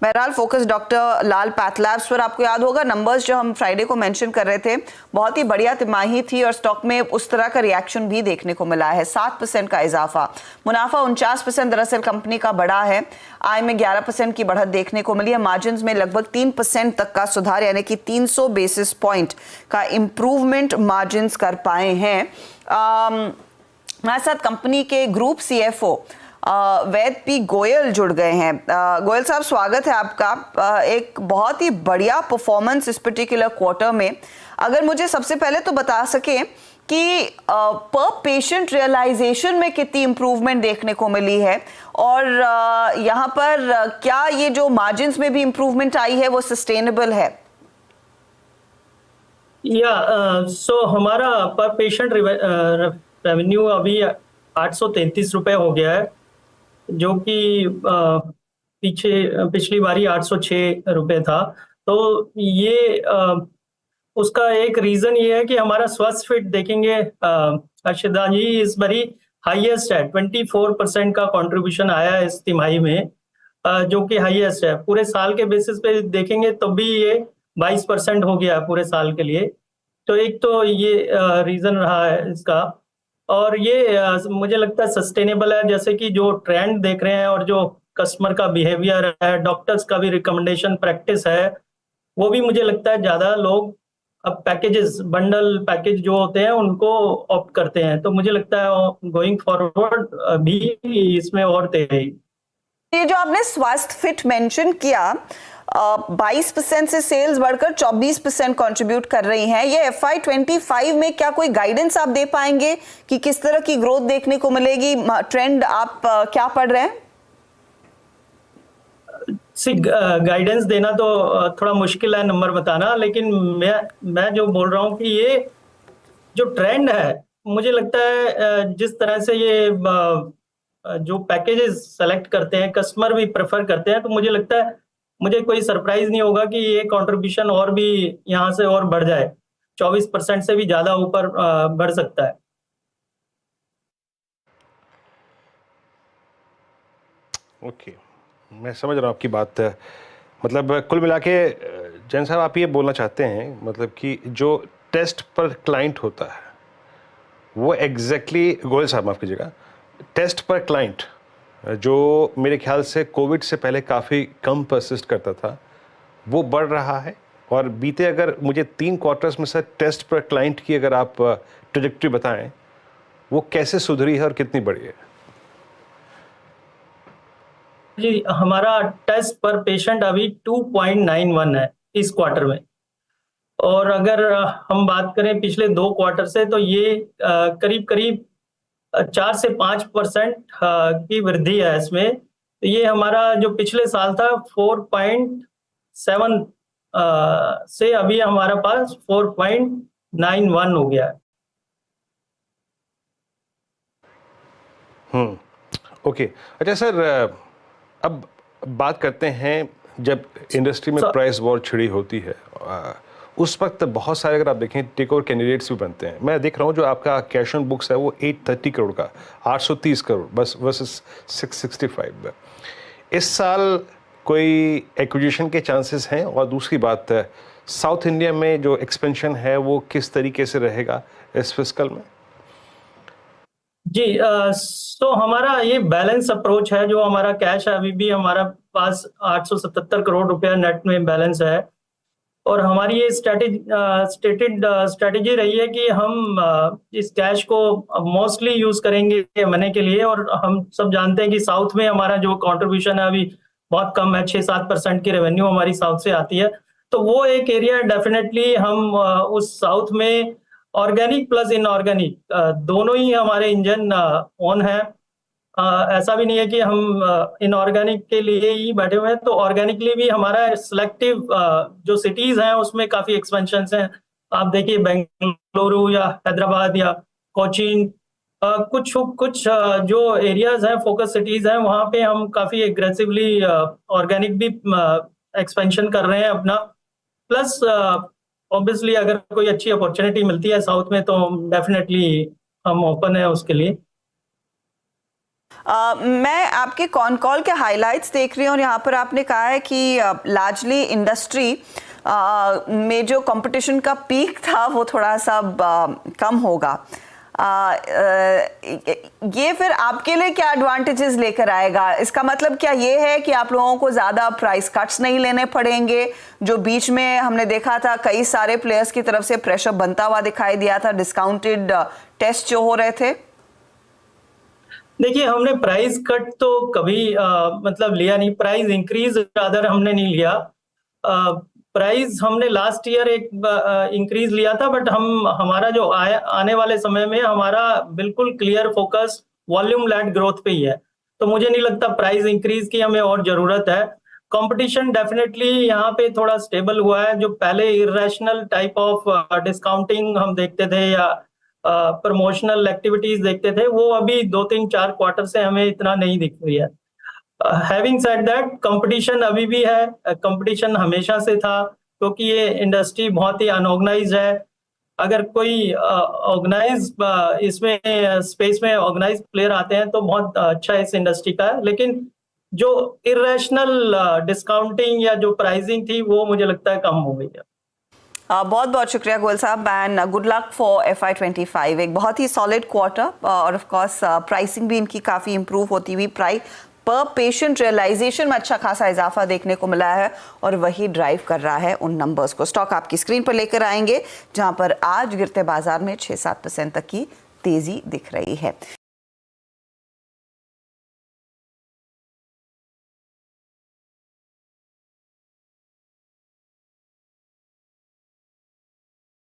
बहरहाल focus doctor लाल पैथलैब्स पर आपको याद होगा नंबर्स जो हम फ्राइडे को मेंशन कर रहे थे, बहुत ही बढ़िया तिमाही थी और स्टॉक में उस तरह का रिएक्शन भी देखने को मिला है। 7% का इजाफा, मुनाफा 49% दरअसल कंपनी का बढ़ा है। आय में 11% की बढ़त देखने को मिली है। मार्जिन में लगभग 3% तक का सुधार, यानी कि 300 बेसिस पॉइंट का इंप्रूवमेंट मार्जिन कर पाए हैं। हमारे साथ कंपनी के ग्रुप CFO वैद पी गोयल जुड़ गए हैं। गोयल साहब, स्वागत है आपका। एक बहुत ही बढ़िया परफॉर्मेंस इस पर्टिकुलर क्वार्टर में। अगर मुझे सबसे पहले तो बता सके कि पर पेशेंट रियलाइजेशन में कितनी इंप्रूवमेंट देखने को मिली है और यहाँ पर क्या ये जो मार्जिन्स में भी इंप्रूवमेंट आई है वो सस्टेनेबल है? सो हमारा पर पेशेंट रेवेन्यू अभी 833 रुपए हो गया है, जो कि पिछली बारी 806 रुपए था। तो ये उसका एक रीजन ये है कि हमारा स्वस्थ फिट देखेंगे अर्शिदा जी, इस बारी हाईएस्ट है। 24% का कंट्रीब्यूशन आया है इस तिमाही में, जो कि हाईएस्ट है। पूरे साल के बेसिस पे देखेंगे तो भी ये 22% हो गया पूरे साल के लिए। तो एक तो ये रीजन रहा है इसका, और ये मुझे लगता है सस्टेनेबल है। जैसे कि जो ट्रेंड देख रहे हैं और जो कस्टमर का बिहेवियर है, डॉक्टर्स का भी रिकमेंडेशन प्रैक्टिस है, वो भी मुझे लगता है ज्यादा लोग अब पैकेजेस, बंडल पैकेज जो होते हैं उनको ऑप्ट करते हैं। तो मुझे लगता है गोइंग फॉरवर्ड भी इसमें और तेजी। ये जो आपने स्वास्थ्य फिट मेंशन किया, 22% से सेल्स बढ़कर 24% कंट्रीब्यूट कर रही हैं। ये FY25 में क्या कोई गाइडेंस आप दे पाएंगे कि किस तरह की ग्रोथ देखने को मिलेगी? ट्रेंड आप क्या पढ़ रहे हैं? गाइडेंस देना तो थोड़ा मुश्किल है, नंबर बताना, लेकिन मैं जो बोल रहा हूँ कि ये जो ट्रेंड है, मुझे लगता है जिस तरह से ये जो पैकेजेस सेलेक्ट करते हैं, कस्टमर भी प्रेफर करते हैं, तो मुझे लगता है मुझे कोई सरप्राइज नहीं होगा कि ये कंट्रीब्यूशन और भी यहाँ से और बढ़ जाए। 24% से भी ज्यादा ऊपर बढ़ सकता है। ओके, मैं समझ रहा हूँ आपकी बात। मतलब कुल मिला के जैन साहब, आप ये बोलना चाहते हैं मतलब कि जो टेस्ट पर क्लाइंट होता है वो एग्जैक्टली गोयल साहब माफ कीजिएगा, टेस्ट पर क्लाइंट जो मेरे ख्याल से कोविड से पहले काफ़ी कम परसिस्ट करता था, वो बढ़ रहा है। और बीते अगर मुझे 3 क्वार्टर्स में से टेस्ट पर क्लाइंट की अगर आप ट्रेजेक्टरी बताएं, वो कैसे सुधरी है और कितनी बढ़ी है? जी, हमारा टेस्ट पर पेशेंट अभी 2.91 है इस क्वार्टर में। और अगर हम बात करें पिछले 2 क्वार्टर से, तो ये करीब करीब 4 से 5% की वृद्धि है इसमें। तो ये हमारा जो पिछले साल था 4.7 से अभी हमारा पास 4.91 हो गया है। ओके, अच्छा सर, अब बात करते हैं जब इंडस्ट्री में प्राइस वॉर छिड़ी होती है, उस वक्त बहुत सारे अगर आप देखें टेक ओवर कैंडिडेट्स भी बनते हैं। मैं देख रहा हूँ जो आपका कैश ऑन बुक्स है वो 830 करोड़ का, 830 करोड़ बस वर्सेस 665। इस साल कोई एक्विजिशन के चांसेस हैं? और दूसरी बात, साउथ इंडिया में जो एक्सपेंशन है वो किस तरीके से रहेगा इस फिस्कल में? जी, तो हमारा ये बैलेंस अप्रोच है। जो हमारा कैश है, अभी भी हमारा पास 877 करोड़ रुपया नेट में बैलेंस है। और हमारी ये स्टेटेड स्ट्रेटेजी रही है कि हम इस कैश को मोस्टली यूज करेंगे M&A के लिए। और हम सब जानते हैं कि साउथ में हमारा जो कंट्रीब्यूशन है अभी बहुत कम है, 6-7% की रेवेन्यू हमारी साउथ से आती है। तो वो एक एरिया डेफिनेटली हम उस साउथ में ऑर्गेनिक प्लस इनऑर्गेनिक दोनों ही हमारे इंजन ऑन है। ऐसा भी नहीं है कि हम इनऑर्गेनिक के लिए ही बैठे हुए हैं। तो ऑर्गेनिकली भी हमारा सिलेक्टिव जो सिटीज हैं उसमें काफी एक्सपेंशन हैं। आप देखिए बेंगलुरु या हैदराबाद या कोचीन, कुछ कुछ जो एरियाज हैं, फोकस सिटीज हैं, वहां पे हम काफी एग्रेसिवली ऑर्गेनिक भी एक्सपेंशन कर रहे हैं अपना। प्लस ऑब्वियसली अगर कोई अच्छी अपॉर्चुनिटी मिलती है साउथ में तो डेफिनेटली हम ओपन है उसके लिए। मैं आपके कॉन कॉल के हाइलाइट्स देख रही हूँ और यहाँ पर आपने कहा है कि लार्जली इंडस्ट्री में जो कंपटीशन का पीक था वो थोड़ा सा कम होगा। ये फिर आपके लिए क्या एडवांटेजेस लेकर आएगा? इसका मतलब क्या ये है कि आप लोगों को ज़्यादा प्राइस कट्स नहीं लेने पड़ेंगे, जो बीच में हमने देखा था कई सारे प्लेयर्स की तरफ से प्रेशर बनता हुआ दिखाई दिया था, डिस्काउंटेड टेस्ट जो हो रहे थे? देखिए, हमने प्राइस कट तो कभी मतलब लिया नहीं, प्राइस इंक्रीज रादर हमने नहीं लिया। प्राइस हमने लास्ट ईयर एक इंक्रीज लिया था, बट हमारा जो आने वाले समय में हमारा बिल्कुल clear focus volume led growth पे ही है, तो मुझे नहीं लगता प्राइस इंक्रीज की हमें और जरूरत है। कंपटीशन डेफिनेटली यहाँ पे थोड़ा स्टेबल हुआ है। जो पहले इरेशनल टाइप ऑफ डिस्काउंटिंग हम देखते थे या प्रमोशनल एक्टिविटीज देखते थे, वो अभी 2-3-4 क्वार्टर से हमें इतना नहीं दिख रही है। हैविंग सेड दैट, कंपटीशन अभी भी है, कंपटीशन हमेशा से था, क्योंकि ये इंडस्ट्री बहुत ही अनऑर्गेनाइज्ड है। अगर कोई ऑर्गेनाइज इसमें स्पेस में ऑर्गेनाइज प्लेयर आते हैं तो बहुत अच्छा इस इंडस्ट्री का है, लेकिन जो इरेशनल डिस्काउंटिंग या जो प्राइसिंग थी वो मुझे लगता है कम हो गई है। बहुत बहुत शुक्रिया गोयल साहब and good luck for FY25। एक बहुत ही सॉलिड क्वार्टर और ऑफ कोर्स प्राइसिंग भी इनकी काफ़ी इंप्रूव होती हुई, प्राइस पर पेशेंट रियलाइजेशन में अच्छा खासा इजाफा देखने को मिला है और वही ड्राइव कर रहा है उन नंबर्स को। स्टॉक आपकी स्क्रीन पर लेकर आएंगे जहां पर आज गिरते बाजार में 6-7% तक की तेजी दिख रही है।